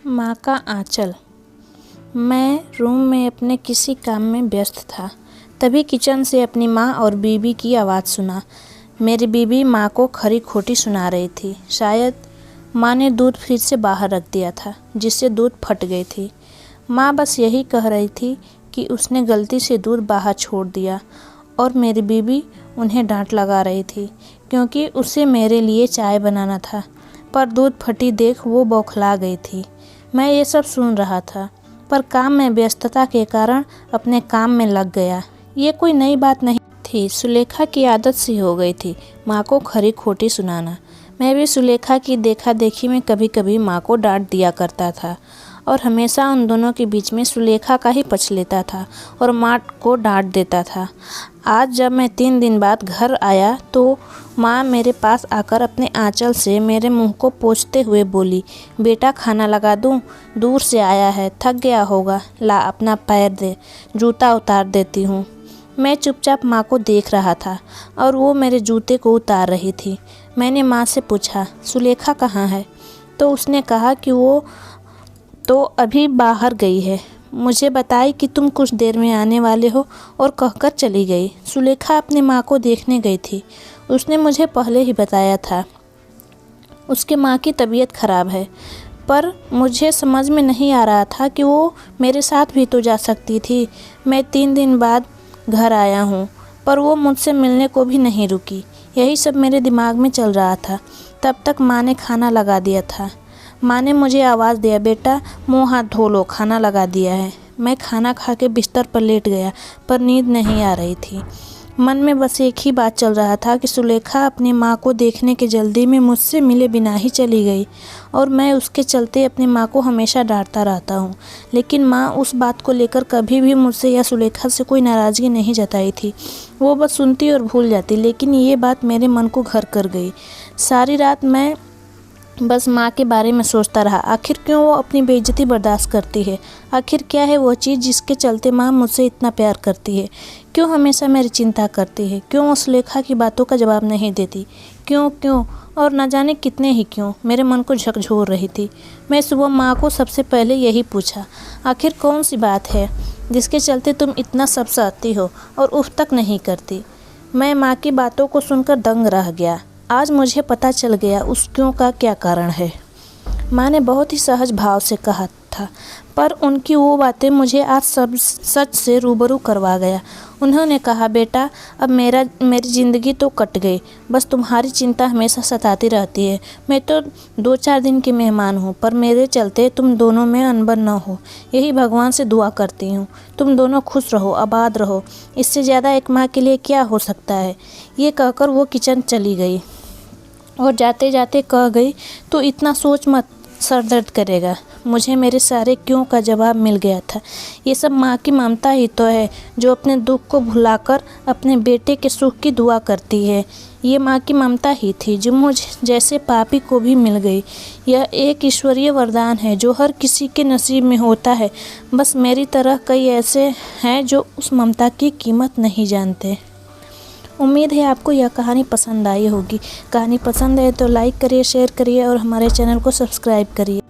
माँ का आँचल। मैं रूम में अपने किसी काम में व्यस्त था, तभी किचन से अपनी माँ और बीबी की आवाज़ सुना। मेरी बीबी माँ को खरी खोटी सुना रही थी। शायद माँ ने दूध फ्रिज से बाहर रख दिया था, जिससे दूध फट गई थी। माँ बस यही कह रही थी कि उसने गलती से दूध बाहर छोड़ दिया, और मेरी बीबी उन्हें डांट लगा रही थी क्योंकि उसे मेरे लिए चाय बनाना था, पर दूध फटी देख वो बौखला गई थी। मैं ये सब सुन रहा था, पर काम में व्यस्तता के कारण अपने काम में लग गया। ये कोई नई बात नहीं थी, सुलेखा की आदत सी हो गई थी माँ को खरी खोटी सुनाना। मैं भी सुलेखा की देखा देखी में कभी कभी माँ को डांट दिया करता था, और हमेशा उन दोनों के बीच में सुलेखा का ही पक्ष लेता था और माँ को डांट देता था। आज जब मैं 3 दिन बाद घर आया तो माँ मेरे पास आकर अपने आंचल से मेरे मुंह को पोंछते हुए बोली, बेटा खाना लगा दूँ? दूर से आया है, थक गया होगा, ला अपना पैर दे, जूता उतार देती हूँ। मैं चुपचाप माँ को देख रहा था और वो मेरे जूते को उतार रही थी। मैंने माँ से पूछा, सुलेखा कहाँ है? तो उसने कहा कि वो तो अभी बाहर गई है। मुझे बताई कि तुम कुछ देर में आने वाले हो और कहकर चली गई। सुलेखा अपनी माँ को देखने गई थी। उसने मुझे पहले ही बताया था उसके माँ की तबीयत खराब है, पर मुझे समझ में नहीं आ रहा था कि वो मेरे साथ भी तो जा सकती थी। मैं 3 दिन बाद घर आया हूँ, पर वो मुझसे मिलने को भी नहीं रुकी। यही सब मेरे दिमाग में चल रहा था। तब तक माँ ने खाना लगा दिया था। माँ ने मुझे आवाज़ दिया, बेटा मुँह हाथ धो लो, खाना लगा दिया है। मैं खाना खा के बिस्तर पर लेट गया, पर नींद नहीं आ रही थी। मन में बस एक ही बात चल रहा था कि सुलेखा अपनी माँ को देखने के जल्दी में मुझसे मिले बिना ही चली गई, और मैं उसके चलते अपनी माँ को हमेशा डांटता रहता हूँ। लेकिन माँ उस बात को लेकर कभी भी मुझसे या सुलेखा से कोई नाराज़गी नहीं जताई थी। वो बस सुनती और भूल जाती, लेकिन ये बात मेरे मन को घर कर गई। सारी रात मैं बस माँ के बारे में सोचता रहा। आखिर क्यों वो अपनी बेइज्जती बर्दाश्त करती है? आखिर क्या है वो चीज़ जिसके चलते माँ मुझसे इतना प्यार करती है? क्यों हमेशा मेरी चिंता करती है? क्यों वो सुलेखा की बातों का जवाब नहीं देती? क्यों और न जाने कितने ही क्यों मेरे मन को झकझोर रही थी। मैं सुबह माँ को सबसे पहले यही पूछा, आखिर कौन सी बात है जिसके चलते तुम इतना सब सहती हो और उफ तक नहीं करती? मैं माँ की बातों को सुनकर दंग रह गया। आज मुझे पता चल गया उस क्यों का क्या कारण है। माँ ने बहुत ही सहज भाव से कहा था, पर उनकी वो बातें मुझे आज सब सच से रूबरू करवा गया। उन्होंने कहा, बेटा अब मेरी ज़िंदगी तो कट गई, बस तुम्हारी चिंता हमेशा सताती रहती है। मैं तो 2-4 दिन की मेहमान हूँ, पर मेरे चलते तुम दोनों में अनबन न हो, यही भगवान से दुआ करती हूँ। तुम दोनों खुश रहो, आबाद रहो, इससे ज़्यादा एक माँ के लिए क्या हो सकता है। ये कहकर वो किचन चली गई और जाते जाते कह गई, तो इतना सोच मत, सर दर्द करेगा। मुझे मेरे सारे क्यों का जवाब मिल गया था। ये सब माँ की ममता ही तो है, जो अपने दुख को भुलाकर अपने बेटे के सुख की दुआ करती है। ये माँ की ममता ही थी जो मुझ जैसे पापी को भी मिल गई। यह एक ईश्वरीय वरदान है जो हर किसी के नसीब में होता है। बस मेरी तरह कई ऐसे हैं जो उस ममता की कीमत नहीं जानते। उम्मीद है आपको यह कहानी पसंद आई होगी। कहानी पसंद है तो लाइक करिए, शेयर करिए और हमारे चैनल को सब्सक्राइब करिए।